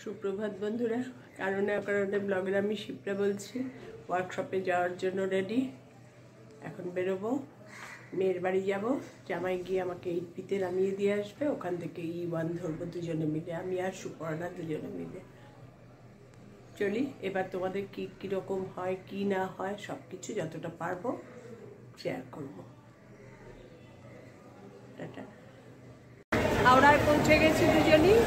সুপ্রভাত বন্ধুরা, কারণে অকারণে ব্লগের আমি শিপ্রা বলছি। ওয়ার্কশপে যাওয়ার জন্য রেডি। এখন বেরোবো, মেয়ের বাড়ি যাব। জামাই গিয়ে আমাকে 8P-তে নামিয়ে দিয়ে আসবে। ওখান থেকে E1 ধরবো দুজনে মিলে, আমি আর সুপর্ণা দুজনে মিলে। চলি, এবার তোমাদের কীরকম হয় কি না হয় সব কিছু যতটা পারবো শেয়ার করবো। টাটা। হাওড়ায় পৌঁছে গেছি দুজনই।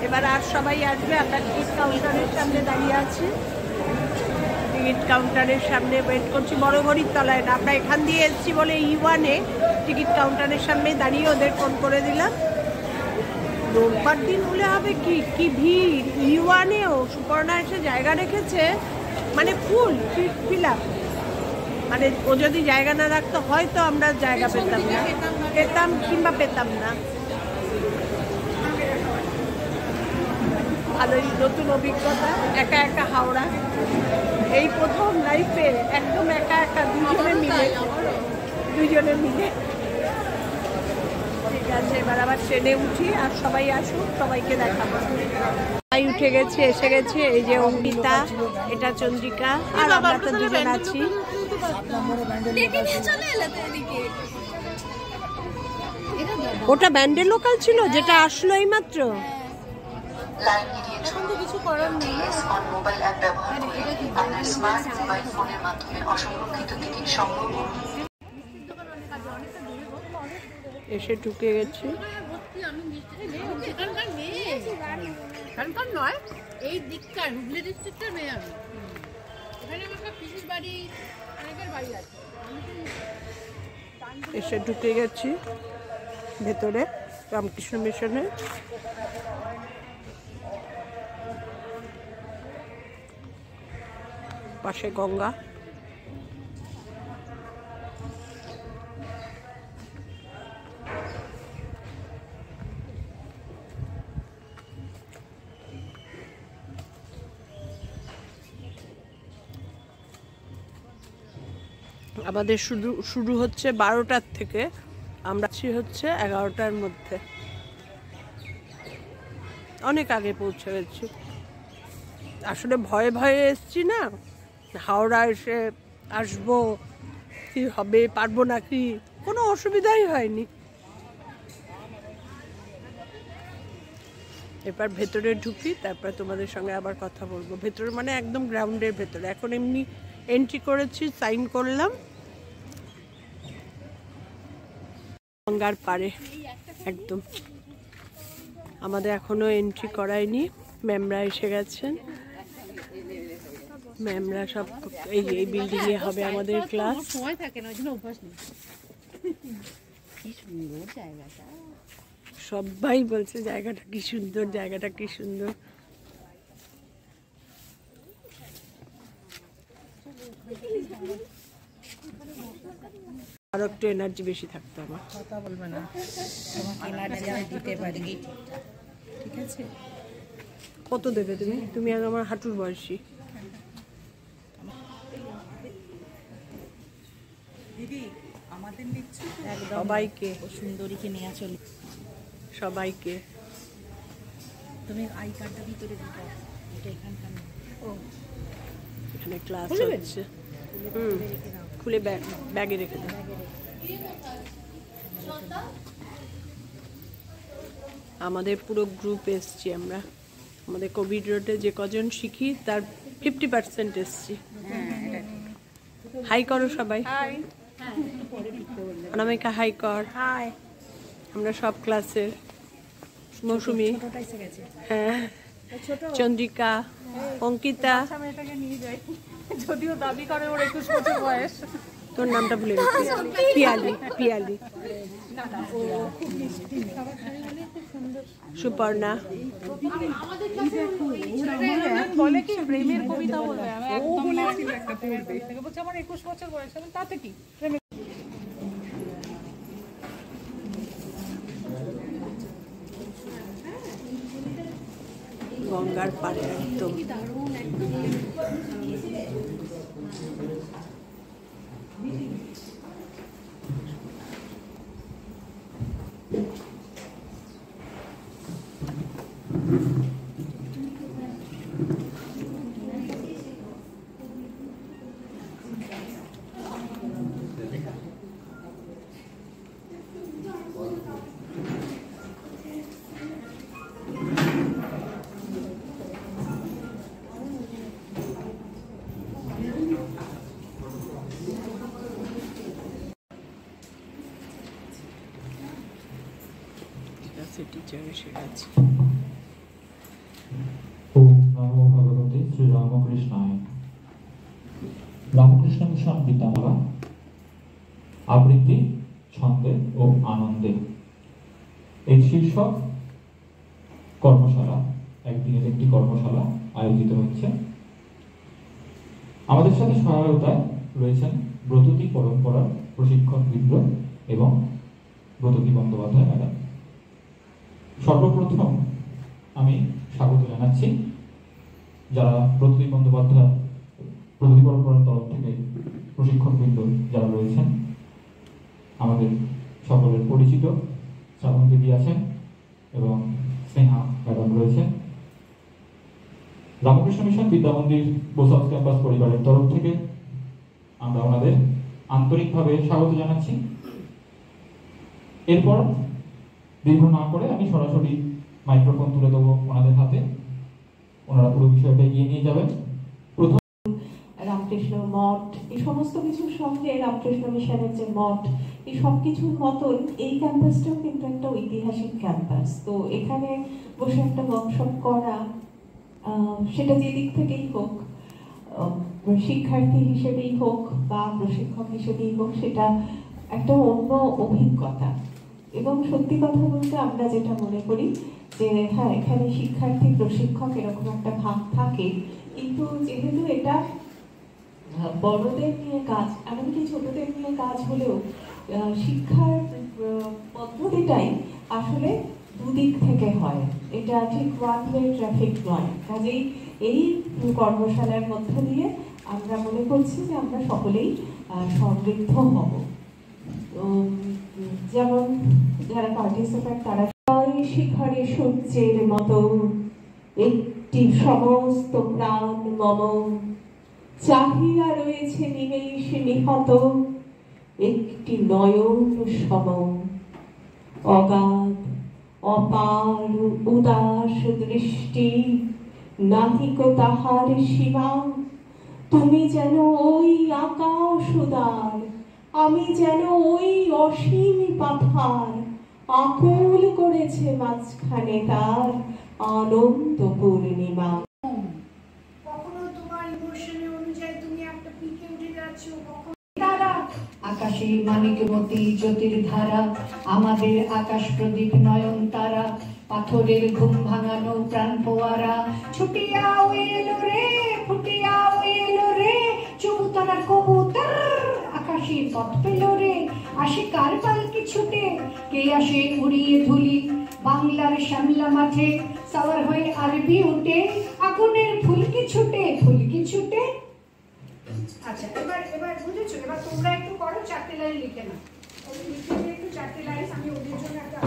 এবার আর সবাই আসবে। আমরা টিকিট কাউন্টারের সামনে দাঁড়িয়ে আছি। টিকিট কাউন্টারের সামনে ওয়েট করছি, বড় ঘড়ির তলায় না। আমরা এখান দিয়ে এসেছি বলে E1-এ টিকিট কাউন্টারের সামনে দাঁড়িয়ে ওদের ফোন করে দিলাম। রোববার দিন হলে হবে কি ভিড়। E1-এও সুপর্ণা এসে জায়গা রেখেছে, মানে ফুল ফিল আপ। মানে ও যদি জায়গা না রাখতো হয়তো আমরা জায়গা পেতাম কিংবা পেতাম না। ভালোই নতুন অভিজ্ঞতা, একা একা হাওড়া। এই প্রথম লাইফে একদম একা একা দুজনে মিলে। ঠিক আছে, এবার আবার ট্রেনে উঠি আর সবাই আসুক, সবাইকে দেখাবো। সবাই উঠে গেছে, এসে গেছে। এই যে অঙ্কিতা, এটা চন্দ্রিকা, আর আমরা তো দুজন আছি। ওটা ব্যান্ডের লোকাল ছিল যেটা আসলো এই মাত্র। কিছু করার নেই। মোবাইল অ্যাপ ব্যবহার করে আপনার স্মার্ট মোবাইল ফোনের মাধ্যমে অসংরক্ষিত টিকিট সংগ্রহ করুন। এসে ঢুকে গেছি। এখানকার নয়, এই দিককার হুগলি ডিস্ট্রিক্টের মেয়ে আমি। এখানে আমার পিসির বাড়ি, অনেকের বাড়ি আছে। এসে ঢুকে গেছি ভেতরে রামকৃষ্ণ মিশনে। পাশে গঙ্গা। আমাদের শুরু হচ্ছে 12টার থেকে, আমরা হচ্ছে 11টার মধ্যে। অনেক আগে পৌঁছে গেছি। আসলে ভয়ে ভয়ে এসছি না, হাওড়া এসে আসবো কি হবে, পারবো নাকি, কোনো অসুবিধাই হয়নি। এবার ভেতরে ঢুকি, তারপর তোমাদের সঙ্গে আবার কথা বলবো। ভেতরে মানে একদম গ্রাউন্ডের ভেতরে। এখন এমনি এন্ট্রি করেছি, সাইন করলাম। গঙ্গার পাড়ে একদম। আমাদের এখনো এন্ট্রি করায়নি, ম্যামরা এসে গেছেন। ম্যামরা সব এই বিল্ডিং এ হবে আমাদের ক্লাস। সময় থাকে না, ওই জন্য অভ্যাস নেই। কি সুন্দর জায়গাটা, সবাই বলছে জায়গাটা কি সুন্দর, জায়গাটা কি সুন্দর। আর একটু এনার্জি বেশি থাকতো আমার। কথা বলবে না, তোমাকে এনার্জি আমি দিতে পারি। ঠিক আছে, কত দেবে তুমি? তুমি আর আমার হাঁটুর বয়সী। দিদি আমাদের নিচ্ছি সবাইকে, সুন্দরীকে নিয়ে চলি সবাইকে। তুমি আই কার্ডটা ভিতরে দিতে, এটা এখানকার। ও এখানে ক্লাস হচ্ছে। খুলে ব্যাগে রেখে দাও। আমাদের পুরো গ্রুপ এসছি আমরা। আমাদের কোভিড রোডে যে কজন শিখি তার 50% এসছি। হাই করো সবাই। অনামিকা হাই কর। হাই। আমরা সব ক্লাসের। মৌসুমি, হ্যাঁ, চন্দ্রিকা, অঙ্কিতা। যদিও দাবি করে ওর 21 বছর বয়স। তোর নামটা ভুলে গেছি। পিয়ালি। সুপর্ণা। বলে কি প্রেমের কবিতা বলবে, আমি একদম একটা পড়বে। বলছে আমার 21 বছর বয়স, তাতে কি। গঙ্গার পাড়ে একদম। টিচার এসে গেছে। ওম নমো ভগবতে শ্রী রামকৃষ্ণায়। রামকৃষ্ণ মিশন বিদ্যামালা আবৃত্তি ছন্দে ও আনন্দে, এই শীর্ষক কর্মশালা, একদিনের একটি কর্মশালা আয়োজিত হচ্ছে। আমাদের সাথে সহায়তায় রয়েছেন ব্রততী পরম্পরার প্রশিক্ষণবৃন্দ এবং ব্রততী বন্দ্যোপাধ্যায় ম্যাডাম। সর্বপ্রথম আমি স্বাগত জানাচ্ছি যারা ব্রততী বন্দ্যোপাধ্যায় ব্রততী পরম্পরার তরফ থেকে প্রশিক্ষণবৃন্দ যারা রয়েছেন, আমাদের সকলের পরিচিত শ্রাবণ দিদি আছেন এবং স্নেহা ম্যাডাম রয়েছেন। রামকৃষ্ণ মিশন বিদ্যামন্দির বোসাউথ ক্যাম্পাস পরিবারের তরফ থেকে আমরা ওনাদের আন্তরিকভাবে স্বাগত জানাচ্ছি। এরপর দীর্ঘ না করে আমি সরাসরি মাইক্রোফোন তুলে দেবো ওনাদের হাতে, ওনারা পুরো বিষয়টা এগিয়ে নিয়ে যাবেন। প্রথম রামকৃষ্ণ মঠ, এই সমস্ত কিছুর সঙ্গে রামকৃষ্ণ মিশনের যে মঠ, এই সব কিছুর মতন এই ক্যাম্পাসটাও কিন্তু একটা ঐতিহাসিক ক্যাম্পাস। তো এখানে বসে একটা ওয়ার্কশপ করা, সেটা যে দিক থেকেই হোক, শিক্ষার্থী হিসেবেই হোক বা প্রশিক্ষক হিসেবেই হোক, সেটা একটা অন্য অভিজ্ঞতা। এবং সত্যি কথা বলতে আমরা যেটা মনে করি যে হ্যাঁ, এখানে শিক্ষার্থী প্রশিক্ষক এরকম একটা ভাগ থাকে, কিন্তু যেহেতু এটা বড়দের নিয়ে কাজ, এমনকি ছোটদের নিয়ে কাজ হলেও শিক্ষার পদ্ধতিটাই আসলে দুদিক থেকে হয়, এটা ঠিক ওয়ান ওয়ে ট্রাফিক নয়। কাজেই এই কর্মশালার মধ্য দিয়ে আমরা মনে করছি যে আমরা সকলেই সমৃদ্ধ হব। যেমন যারা পার্টিসিপেট তারা শিখরে সূর্যের মতো একটি সমস্ত প্রাণ মম, চাহিয়া রয়েছে নিমেষ নিহত একটি নয়ন সম, অগাধ অপার উদাস দৃষ্টি নাহিক তাহার সীমা, তুমি যেন ওই আকাশ উদার, আমি যেন ওই অসীম পাথার, আকুল করেছে মাঝখানে তার আনন্দ পূর্ণিমা। কখনো তোমার ইমোশনে অনুযায়ী তুমি একটা পিকে উঠে যাচ্ছ, কখনো আকাশে মানিকমতি জ্যোতির ধারা, আমাদের আকাশ প্রদীপ নয়ন তারা, পাথরের ঘুম ভাঙানো প্রাণ ফোয়ারা, ছুটিয়াও এলো রে ফুটিয়াও এলো রে, চৌতারা কবুতর আকাশে পথ পেল রে, আসে কার পালকি ছুটে, কে আসে উড়িয়ে ধুলি বাংলার শ্যামলা মাঠে, সাওয়ার হয়ে আরবি উঠে, আগুনের ফুলকি ছুটে ফুলকি ছুটে। আচ্ছা, এবার বুঝেছো, এবার তোমরা একটু করো, 4টে লাইন লিখে নাও, লিখে দিয়ে একটু 4টে লাইন আমি ওদের জন্য একটা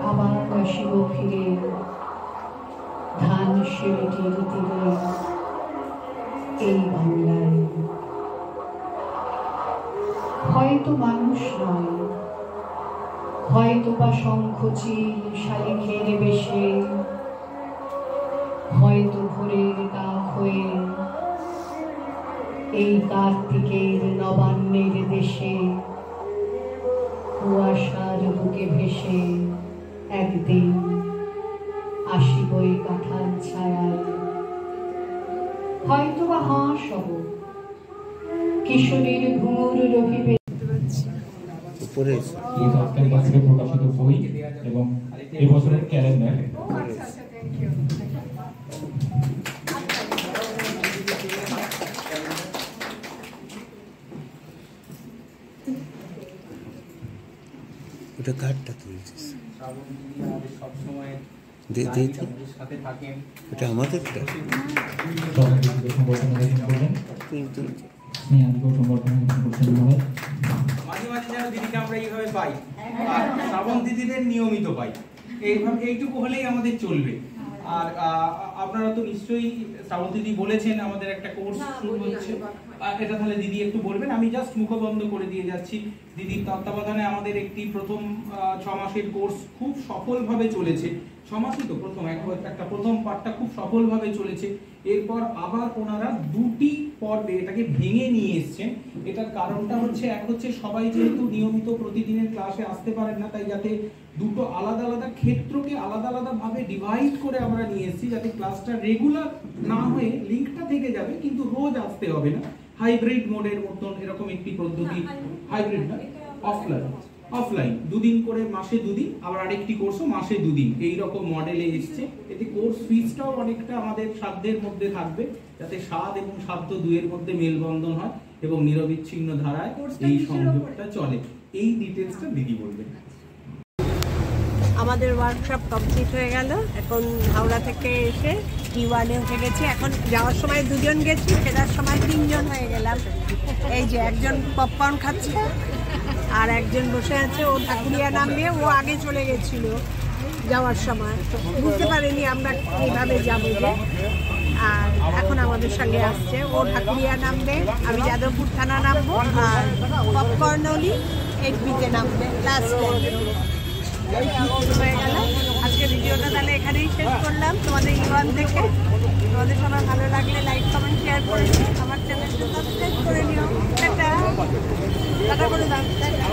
আবার আসিব ফিরে ধান সিঁড়িটির তীরে, এই বাংলায় হয়তো মানুষ নয়, হয়তো বা শঙ্খচিল শালিখের বেশে, হয়তো ভোরের কাক হয়ে এই কার্তিকের নবান্নের দেশে, কুয়াশার বুকে ভেসে একদিন আসিবই কাঁঠাল ছায়ায়, হয়তো বা হাঁস হব কিশোরীর ঘুঙুর রহিবে। বোসাউথ ক্যাম্পাস থেকে প্রকাশিত বই এবং এই বছরের ক্যালেন্ডার। আচ্ছা, থ্যাংক ইউ। ওটা কার্ডটা তুলেছিস, ওটা আমাদেরটা মাঝে মাঝে যেন দিদিকে আমরা এইভাবে পাই, আর শ্রাবণ দিদিদের নিয়মিত পাই, এইভাবে এইটুকু হলেই আমাদের চলবে। আর আপনারা তো নিশ্চয়ই শ্রাবণ দিদি বলেছেন আমাদের একটা কোর্স শুরু হচ্ছে, এটা তাহলে দিদি একটু বলবেন। আমি জাস্ট মুখবন্ধ করে দিয়ে যাচ্ছি। দিদির তত্ত্বাবধানে আমাদের একটি প্রথম 6 মাসের কোর্স খুব সফলভাবে চলেছে। সমাপ্তি তো একটা প্রথম পার্টটা খুব সফলভাবে চলেছে। এরপর আবার ওনারা দুটি পর্বে এটাকে ভেঙে নিয়ে এসছেন। এটার কারণটা হচ্ছে, এক হচ্ছে সবাই যেহেতু নিয়মিত প্রতিদিনের ক্লাসে আসতে পারেন না, তাই যাতে দুটো আলাদা আলাদা ক্ষেত্রকে আলাদা আলাদা ভাবে ডিভাইড করে আমরা নিয়ে এসেছি, যাতে ক্লাসটা রেগুলার না হয়ে লিঙ্কটা থেকে যাবে কিন্তু রোজ আসতে হবে না। হাইব্রিড মোডের মতন এরকম একটি পদ্ধতি, হাইব্রিড না, অফলাইন দুদিন করে, মাসে দুদিন, আবার আরেকটি কোর্সও মাসে দুদিন, এইরকম মডেলে এসছে। এতে কোর্স ফিসটাও অনেকটা আমাদের সাধ্যের মধ্যে থাকবে, যাতে স্বাদ এবং সাধ্য দুয়ের মধ্যে মেলবন্ধন হয় এবং নিরবিচ্ছিন্ন ধারায় এই সংযোগটা চলে। এই ডিটেলসটা দিদি বলবেন। আমাদের ওয়ার্কশপ কমপ্লিট হয়ে গেল। এখন হাওড়া থেকে এসে T1-এ উঠে গেছি। এখন যাওয়ার সময় 2 জন গেছি, ফেরার সময় 3 জন হয়ে গেলাম। এই যে একজন পপকর্ন খাচ্ছে আর একজন বসে আছে, ও ঠাকুরিয়া নামবে। ও আগে চলে গেছিল যাওয়ার সময়, বুঝতে পারিনি আমরা এইভাবে যাবো যে। আর এখন আমাদের সঙ্গে আসছে, ও ঠাকুরিয়া নামবে, আমি যাদবপুর থানা নামবো, আর পপকর্নলি HB-তে নামবে লাস্ট হয়ে গেল। আজকে ভিডিওটা তাহলে এখানেই শেষ করলাম তোমাদের ইভান থেকে। তোমাদের সবার ভালো লাগলে লাইক কমেন্ট শেয়ার করে দিও, আমার চ্যানেলটা সাবস্ক্রাইব করে নিও। টাটা টাটা করে দাও, টাটা।